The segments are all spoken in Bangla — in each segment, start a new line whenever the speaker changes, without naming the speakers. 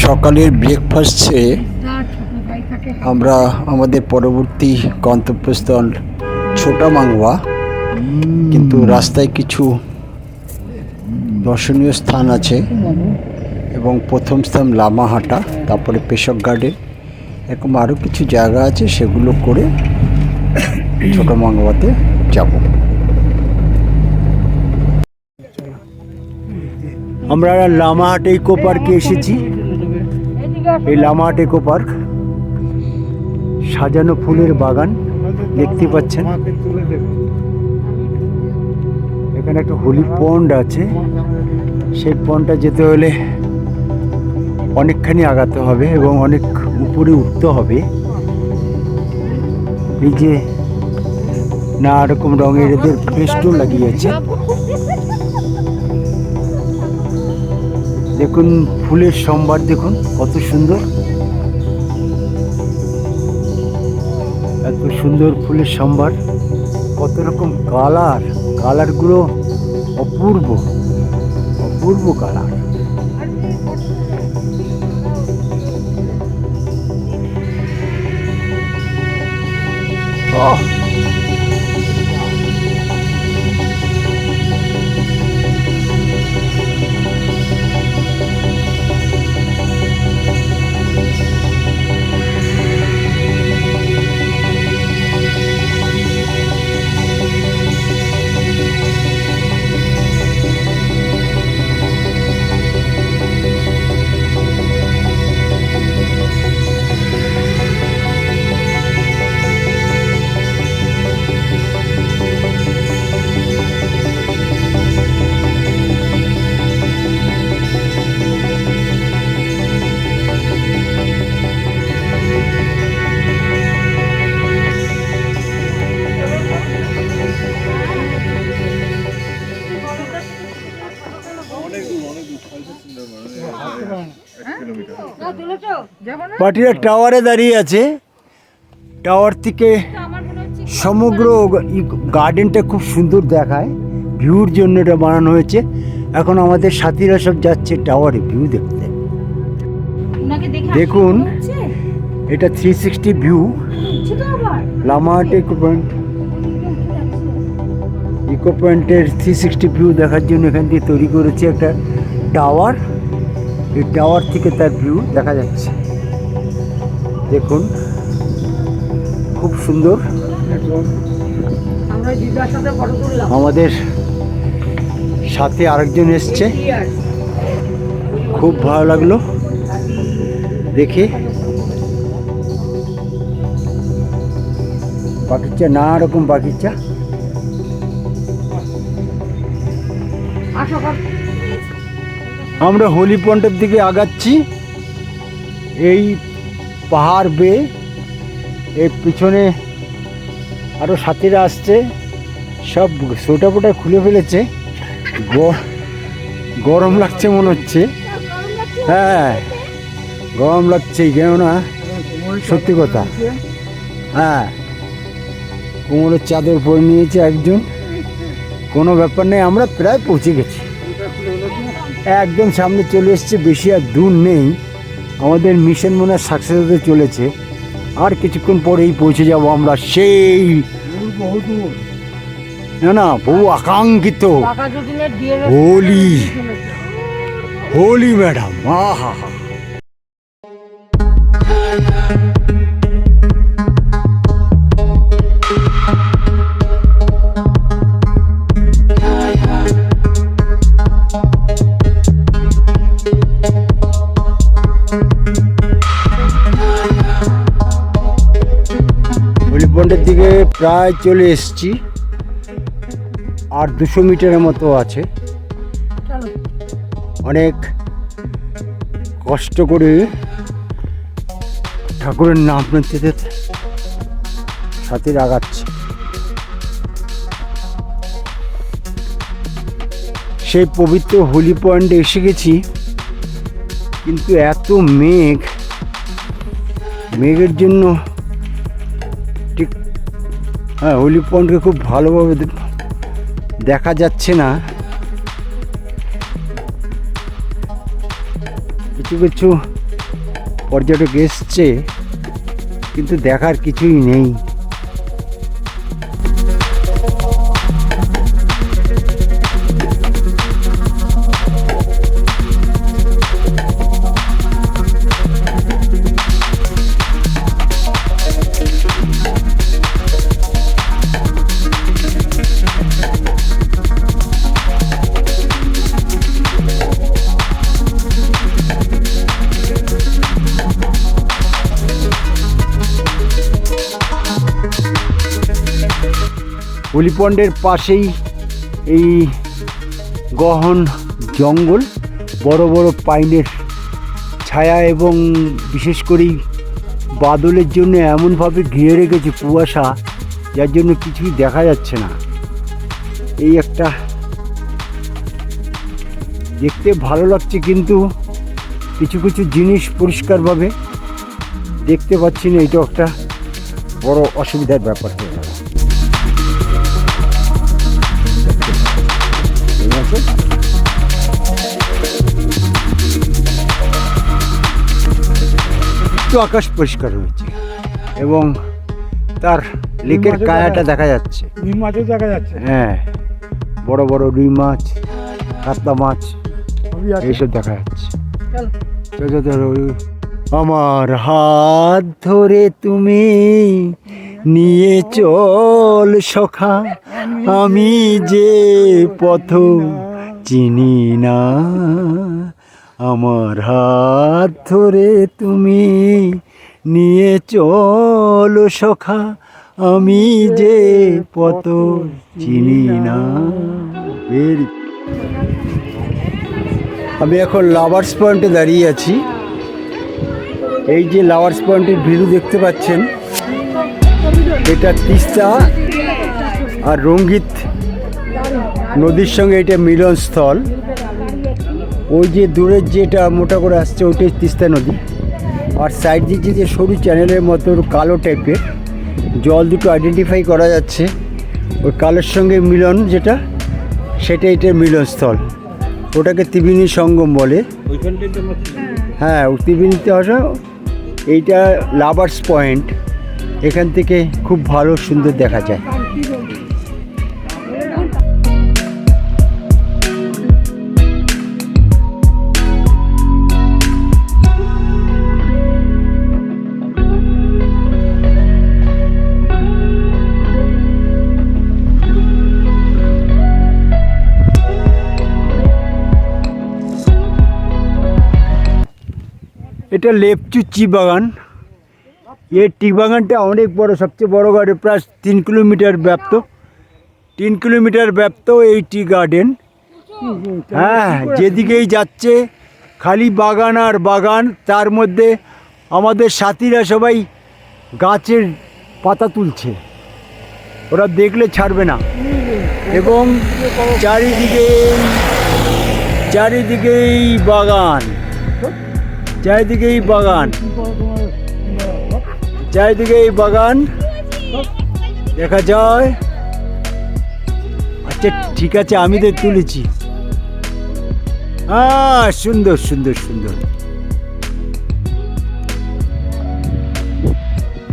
সকালের ব্রেকফাস্ট ছেড়ে আমরা আমাদের পরবর্তী গন্তব্যস্থল ছোটা মাংওয়া, কিন্তু রাস্তায় কিছু দর্শনীয় স্থান আছে এবং প্রথম স্থান লামাহাটা, তারপরে পেশক গার্ডেন, এরকম আরও কিছু জায়গা আছে, সেগুলো করে ছোটা মাংওয়াতে যাব। আমরা লামাহাটা ইকো পার্কে এসেছি। এই লামাহাটা ইকো পার্ক সাজানো ফুলের বাগান দেখতে পাচ্ছেন। এখানে একটা হোলি পন্ড আছে, সেই পন্ডটা যেতে হলে অনেকখানি আগাতে হবে এবং অনেক উপরে উঠতে হবে। এই যে নানা রকম রঙের এদের ফেস্টুন লাগিয়েছে, দেখুন ফুলের সম্ভার দেখুন কত সুন্দর, এত সুন্দর ফুলের সম্ভার, কত রকম কালারগুলো অপূর্ব অপূর্ব কালার। পাটিরা টাওয়ারে দাঁড়িয়ে আছে, টাওয়ার থেকে সমগ্র গার্ডেনটা খুব সুন্দর দেখায়, ভিউর জন্য এটা বানানো হয়েছে। এখন আমাদের সাথীরা সব যাচ্ছে টাওয়ারে ভিউ দেখতে। দেখুন এটা 360 ভিউ লামাহাটা ইকো পয়েন্টের 360 ভিউ দেখার জন্য এখান দিয়ে তৈরি করেছে একটা টাওয়ার। এই টাওয়ার থেকে তার ভিউ দেখা যাচ্ছে, দেখুন খুব সুন্দর। আমাদের সাথে আরেকজন এসছে, খুব ভালো লাগলো দেখে। বাগিচা, নানা রকম বাগিচা। আমরা হোলি পয়েন্টের দিকে আগাচ্ছি। এই পাহাড় বেয়ে এর পিছনে আরও সাথীরা আসছে, সব সোটা ফোটা খুলে ফেলেছে, গরম লাগছে মনে হচ্ছে। হ্যাঁ গরম লাগছে, কেননা সত্যি কথা। হ্যাঁ কোমরের চাদর পরে নিয়েছে একজন, কোনো ব্যাপার নেই, আমরা প্রায় পৌঁছে গেছি, একদম সামনে চলে এসছে, বেশি আর দূর নেই। আমাদের মিশন মনে হয় সাকসেস হতে চলেছে, আর কিছুক্ষণ পরেই পৌঁছে যাব আমরা সেই না বহু আকাঙ্ক্ষিত হোলি ম্যাডাম। আহা হা পয়েন্টের দিকে প্রায় চলে এসেছি, আর 200 মিটারের মতো আছে। অনেক কষ্ট করে ঠাকুরের নাম নিতে সাথে আগাচ্ছে। সেই পবিত্র হোলি পয়েন্টে এসে গেছি, কিন্তু এত মেঘের জন্য ঠিক হ্যাঁ হোলি পয়েন্টকে খুব ভালোভাবে দেখা যাচ্ছে না। কিছু কিছু পর্যটক এসছে, কিন্তু দেখার কিছুই নেই। উলিপন্ডের পাশেই এই গহন জঙ্গল, বড় বড় পাইনের ছায়া, এবং বিশেষ করে বাদলের জন্য এমনভাবে ঘিরে রেখেছে কুয়াশা, যার জন্য কিছুই দেখা যাচ্ছে না। এই একটা দেখতে ভালো লাগছে, কিন্তু কিছু কিছু জিনিস পরিষ্কারভাবে দেখতে পাচ্ছি না। এটা একটা বড় অসুবিধার ব্যাপার হয়ে গেল। একটু আকাশ পরিষ্কার হয়েছে এবং তার লেকের কায়াটা দেখা যাচ্ছে,
রুই মাছও দেখা যাচ্ছে।
হ্যাঁ, বড় বড় রুই মাছ, কাতলা মাছ এইসব দেখা যাচ্ছে। আমার হাত ধরে তুমি নিয়ে চল সখা, আমি যে পথ চিনি না। আমার হাত ধরে তুমি নিয়ে চল সখা, আমি যে পথ চিনি না। আমি এখন লাভার্স পয়েন্টে দাঁড়িয়ে আছি। এই যে লাভার্স পয়েন্টের ভিউ দেখতে পাচ্ছেন, এটা তিস্তা আর রঙ্গিত নদীর সঙ্গে এটা মিলনস্থল। ওই যে দূরের যেটা মোটা করে আসছে ওইটাই তিস্তা নদী, আর সাইড দিয়ে যে সরু চ্যানেলের মতো কালো টাইপের জল দুটো আইডেন্টিফাই করা যাচ্ছে। ওই কালোর সঙ্গে মিলন যেটা, সেটা এটার মিলনস্থল। ওটাকে ত্রিবেণী সঙ্গম বলে। হ্যাঁ, ত্রিবেণীতে আসা। এইটা লাভার্স পয়েন্ট, এখান থেকে খুব ভালো সুন্দর দেখা যায়। এটা লেপচু টি বাগান। এই টি বাগানটা অনেক বড়, সবচেয়ে বড় গার্ডেন, প্রায় 3 কিলোমিটার ব্যাপ্ত। 3 কিলোমিটার ব্যাপ্ত এই টি গার্ডেন। হ্যাঁ, যেদিকেই যাচ্ছে খালি বাগান আর বাগান। তার মধ্যে আমাদের সাথীরা সবাই গাছের পাতা তুলছে, ওরা দেখলে ছাড়বে না। এবং চারিদিকেই বাগান, চারিদিকেই বাগান, চারিদিকেই বাগান দেখা যায়। আচ্ছা ঠিক আছে, আমি তো তুলেছি। সুন্দর সুন্দর সুন্দর,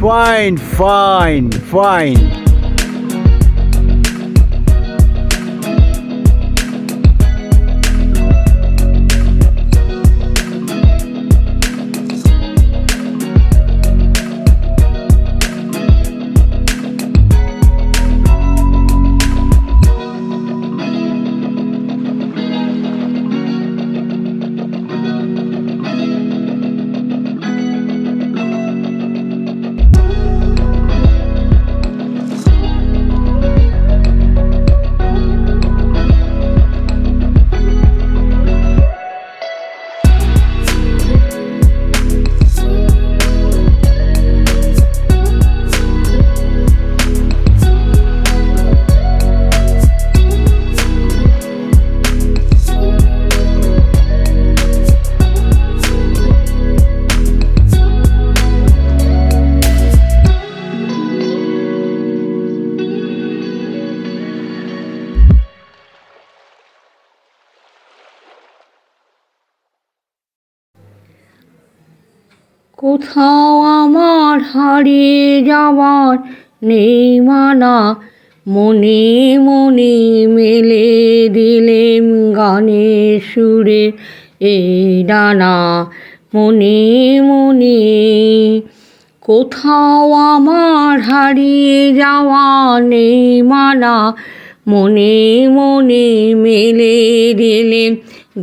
ফাইন ফাইন ফাইন।
কোথাও আমার হারিয়ে যাওয়ার নেই মানা, মনে মনে মেলে দিলেম গানের সুরে এই ডানা, মনে মনে। কোথাও আমার হারিয়ে যাওয়া নেই মানা, মনে মনে মেলে দিলেম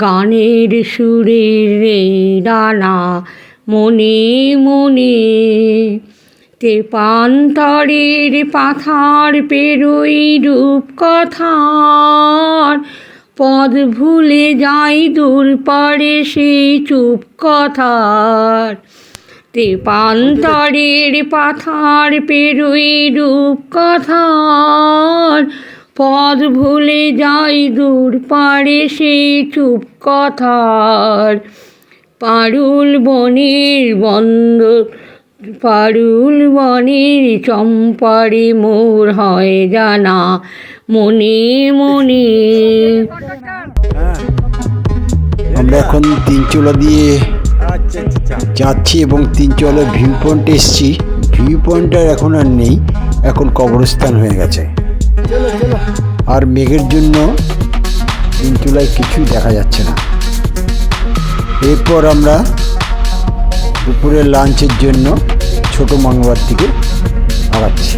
গানের সুরের এই ডানা, মনে মনে। তেপান্তরের পাথার পেরোই রূপকথার, পদ ভুলে যাই দূর পারে সেই চুপ কথার। তেপান্তরের পাথার পেরোই রূপকথার, পদ ভুলে যাই দূর পারে সেই চুপ কথার। পারুল বনের পারুল বনের চম্পারে মোর হয় জানা, মনে মনে।
আমরা এখন তিনচুলা দিয়ে যাচ্ছি এবং তিনচুলার ভিউ পয়েন্টে এসেছি। ভিউ পয়েন্টটার এখন আর নেই, এখন কবরস্থান হয়ে গেছে। আর মেঘের জন্য তিনচুলায় কিছুই দেখা যাচ্ছে না। এরপর আমরা দুপুরের লাঞ্চের জন্য ছোটো মাংবার দিকে আগাচ্ছি।